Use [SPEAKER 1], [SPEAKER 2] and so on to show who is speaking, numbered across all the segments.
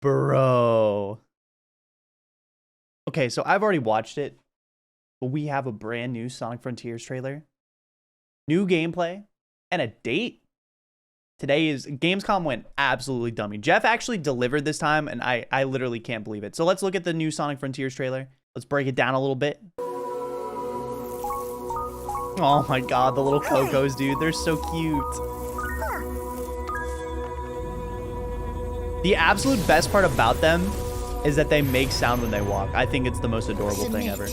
[SPEAKER 1] Bro. Okay, so I've already watched it, but we have a brand new Sonic Frontiers trailer, new gameplay, and a date. Today is Gamescom went absolutely dummy. Jeff actually delivered this time, and I literally can't believe it. So let's look at the new Sonic Frontiers trailer. Let's break it down a little bit. Oh my god, the little Kocos, dude. They're so cute. The absolute best part about them is that they make sound when they walk. I think it's the most adorable thing ever.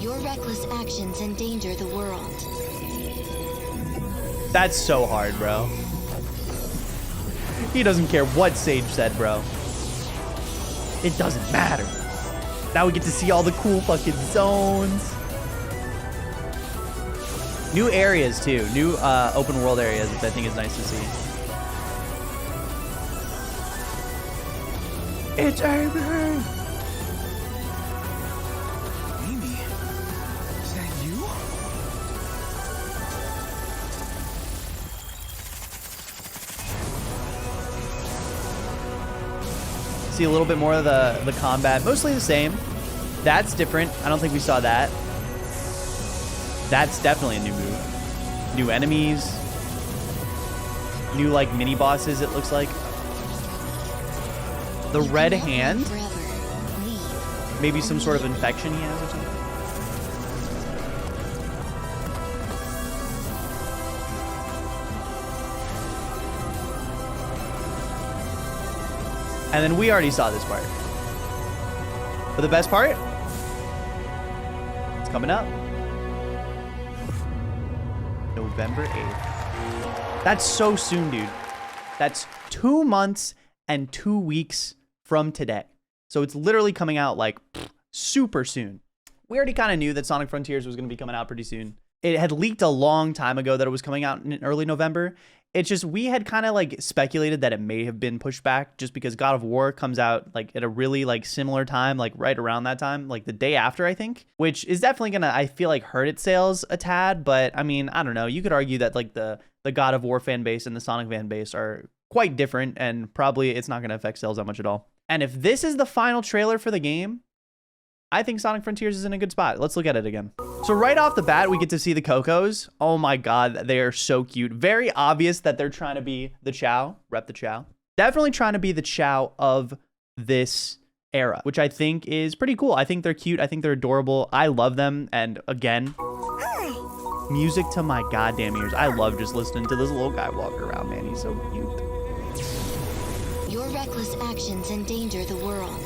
[SPEAKER 2] Your reckless actions endanger the world.
[SPEAKER 1] That's so hard, bro. He doesn't care what Sage said, bro. It doesn't matter. Now we get to see all the cool fucking zones. New areas, too. New open world areas, which I think is nice to see. It's Amy!
[SPEAKER 3] Amy? Is that you?
[SPEAKER 1] See a little bit more of the combat. Mostly the same. That's different. I don't think we saw that. That's definitely a new move. New enemies. New, like, mini-bosses, it looks like. The red hand. Maybe some sort of infection he has or something. And then we already saw this part. But the best part? It's coming up. November 8th. That's so soon, dude. That's 2 months and 2 weeks from today. So it's literally coming out like super soon. We already kind of knew that Sonic Frontiers was going to be coming out pretty soon. It had leaked a long time ago that it was coming out in early November. It's just we had kind of like speculated that it may have been pushed back just because God of War comes out like at a really like similar time, like right around that time, like the day after, I think, which is definitely gonna, I feel like, hurt its sales a tad. But I mean, I don't know. You could argue that like the God of War fan base and the Sonic fan base are quite different, and probably it's not going to affect sales that much at all. And if this is the final trailer for the game, I think Sonic Frontiers is in a good spot. Let's look at it again. So right off the bat, we get to see the Kocos. Oh my god, they are so cute. Very obvious that they're trying to be the Chao. Rep the Chao. Definitely trying to be the Chao of this era, which I think is pretty cool. I think they're cute. I think they're adorable. I love them. And again, music to my goddamn ears. I love just listening to this little guy walk around, man. He's so cute.
[SPEAKER 2] Your reckless actions endanger the world.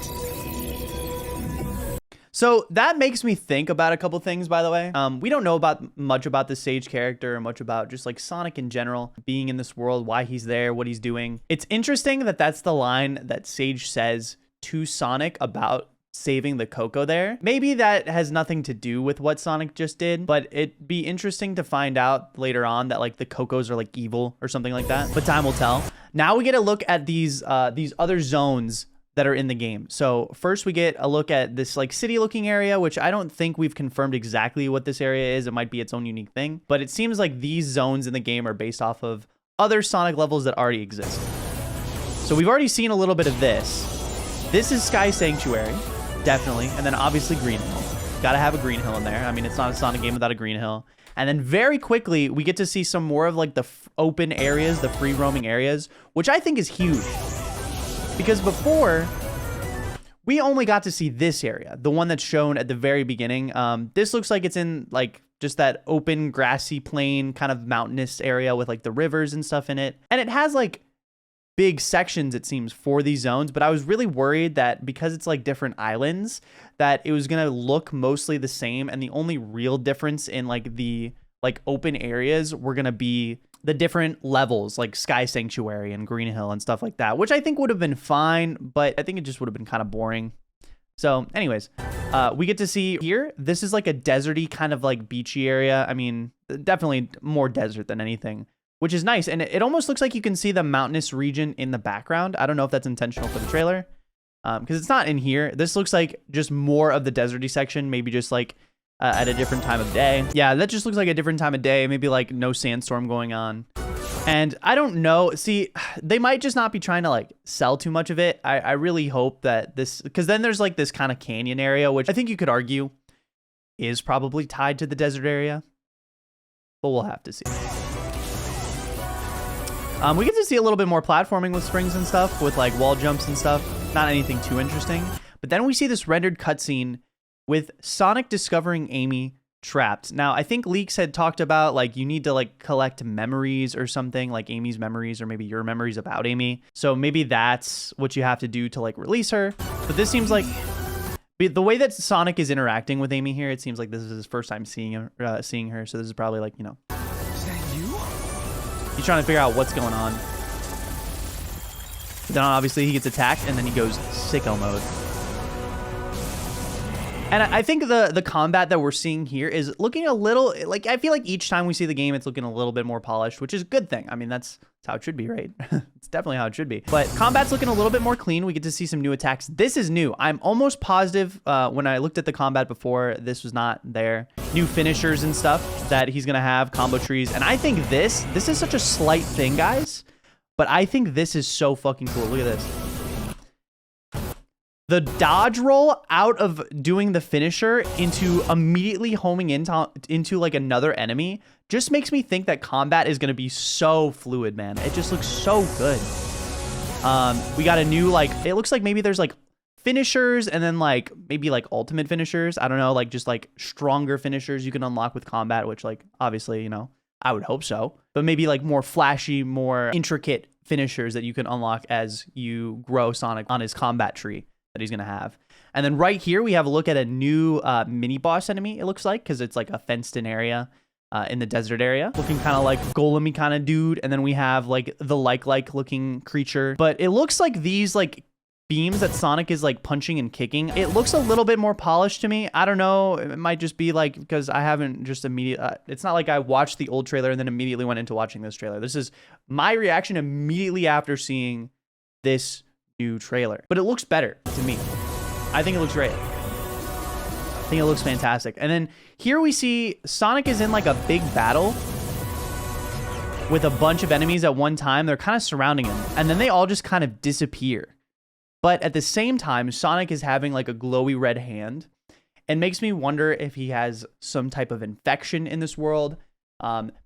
[SPEAKER 1] So that makes me think about a couple things, by the way. We don't know much about the Sage character or much about just like Sonic in general, being in this world, why he's there, what he's doing. It's interesting that that's the line that Sage says to Sonic about saving the Koco there. Maybe that has nothing to do with what Sonic just did, but it'd be interesting to find out later on that like the Kocos are like evil or something like that, but time will tell. Now we get a look at these other zones that are in the game. So first we get a look at this like city looking area, which I don't think we've confirmed exactly what this area is. It might be its own unique thing, but it seems like these zones in the game are based off of other Sonic levels that already exist. So we've already seen a little bit of this. This is Sky Sanctuary, definitely. And then obviously Green Hill. Gotta have a Green Hill in there. I mean, it's not a Sonic game without a Green Hill. And then very quickly, we get to see some more of like the open areas, the free roaming areas, which I think is huge. Because before, we only got to see this area, the one that's shown at the very beginning. This looks like it's in like just that open grassy plain kind of mountainous area with like the rivers and stuff in it. And it has like big sections, it seems, for these zones. But I was really worried that because it's like different islands, that it was going to look mostly the same. And the only real difference in like the like open areas were going to be the different levels like Sky Sanctuary and Green Hill and stuff like that, which I think would have been fine, but I think it just would have been kind of boring. So anyways, we get to see here, this is like a deserty kind of like beachy area. I mean, definitely more desert than anything, which is nice. And it almost looks like you can see the mountainous region in the background. I don't know if that's intentional for the trailer because it's not in here. This looks like just more of the deserty section, maybe just like at a different time of day. Yeah, that just looks like a different time of day. Maybe like no sandstorm going on. And I don't know. See, they might just not be trying to like sell too much of it. I really hope that this, because then there's like this kind of canyon area, which I think you could argue is probably tied to the desert area, but we'll have to see. We get to see a little bit more platforming with springs and stuff, with like wall jumps and stuff. Not anything too interesting. But then we see this rendered cutscene with Sonic discovering Amy trapped. Now, I think leaks had talked about like you need to like collect memories or something, like Amy's memories or maybe your memories about Amy. So maybe that's what you have to do to like release her. But this seems like the way that Sonic is interacting with Amy here, it seems like this is his first time seeing her. So this is probably like, you know,
[SPEAKER 3] Is that you?
[SPEAKER 1] he's trying to figure out what's going on. But then obviously he gets attacked and then he goes sicko mode. And I think the combat that we're seeing here is looking a little, like, I feel like each time we see the game, it's looking a little bit more polished, which is a good thing. I mean, that's how it should be, right? It's definitely how it should be. But combat's looking a little bit more clean. We get to see some new attacks. This is new. I'm almost positive when I looked at the combat before, this was not there. New finishers and stuff that he's going to have, combo trees. And I think this is such a slight thing, guys. But I think this is so fucking cool. Look at this. The dodge roll out of doing the finisher into immediately homing into like another enemy just makes me think that combat is going to be so fluid, man. It just looks so good. We got a new, like, it looks like maybe there's like finishers and then like maybe like ultimate finishers. I don't know, like just like stronger finishers you can unlock with combat, which like obviously, you know, I would hope so. But maybe like more flashy, more intricate finishers that you can unlock as you grow Sonic on his combat tree that he's going to have. And then right here, we have a look at a new mini boss enemy, it looks like, because it's like a fenced in area in the desert area. Looking kind of like golem-y kind of dude. And then we have like the like looking creature. But it looks like these like beams that Sonic is like punching and kicking, it looks a little bit more polished to me. I don't know. It might just be like, because I haven't just it's not like I watched the old trailer and then immediately went into watching this trailer. This is my reaction immediately after seeing this new trailer, but it looks better to me. I think it looks great. I think it looks fantastic. And then here we see Sonic is in like a big battle with a bunch of enemies at one time. They're kind of surrounding him and then they all just kind of disappear. But at the same time, Sonic is having like a glowy red hand and makes me wonder if he has some type of infection in this world.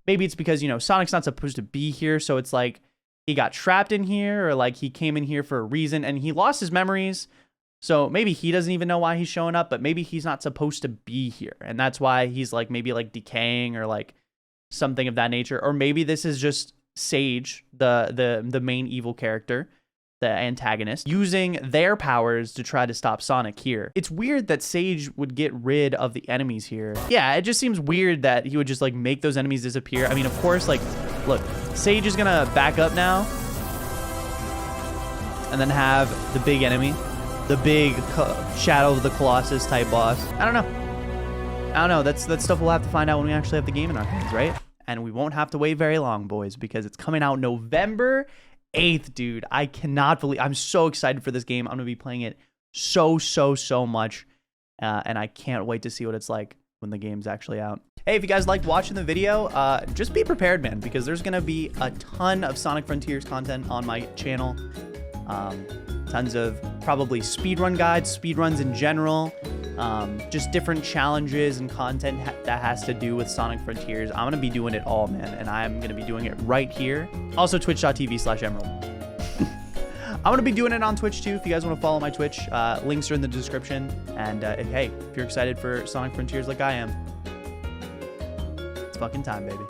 [SPEAKER 1] Maybe it's because, you know, Sonic's not supposed to be here. So it's like he got trapped in here, or like he came in here for a reason and he lost his memories. So maybe he doesn't even know why he's showing up, but maybe he's not supposed to be here. And that's why he's like maybe like decaying or like something of that nature. Or maybe this is just Sage, the main evil character, the antagonist, using their powers to try to stop Sonic here. It's weird that Sage would get rid of the enemies here. Yeah, it just seems weird that he would just like make those enemies disappear. I mean, of course, like, look, Sage is gonna back up now and then have the big enemy, the big Shadow of the Colossus type boss. I don't know. That's stuff we'll have to find out when we actually have the game in our hands, right? And we won't have to wait very long, boys, because it's coming out November 8th, dude. I cannot believe, I'm so excited for this game. I'm gonna be playing it so much, and I can't wait to see what it's like when the game's actually out. Hey, if you guys liked watching the video, just be prepared, man, because there's gonna be a ton of Sonic Frontiers content on my channel. Tons of probably speedrun guides, speedruns in general, just different challenges and content that has to do with Sonic Frontiers. I'm gonna be doing it all, man, and I'm gonna be doing it right here. Also, twitch.tv/Emerldd. I'm gonna be doing it on Twitch too. If you guys want to follow my Twitch, links are in the description. And hey, if you're excited for Sonic Frontiers like I am, it's fucking time, baby.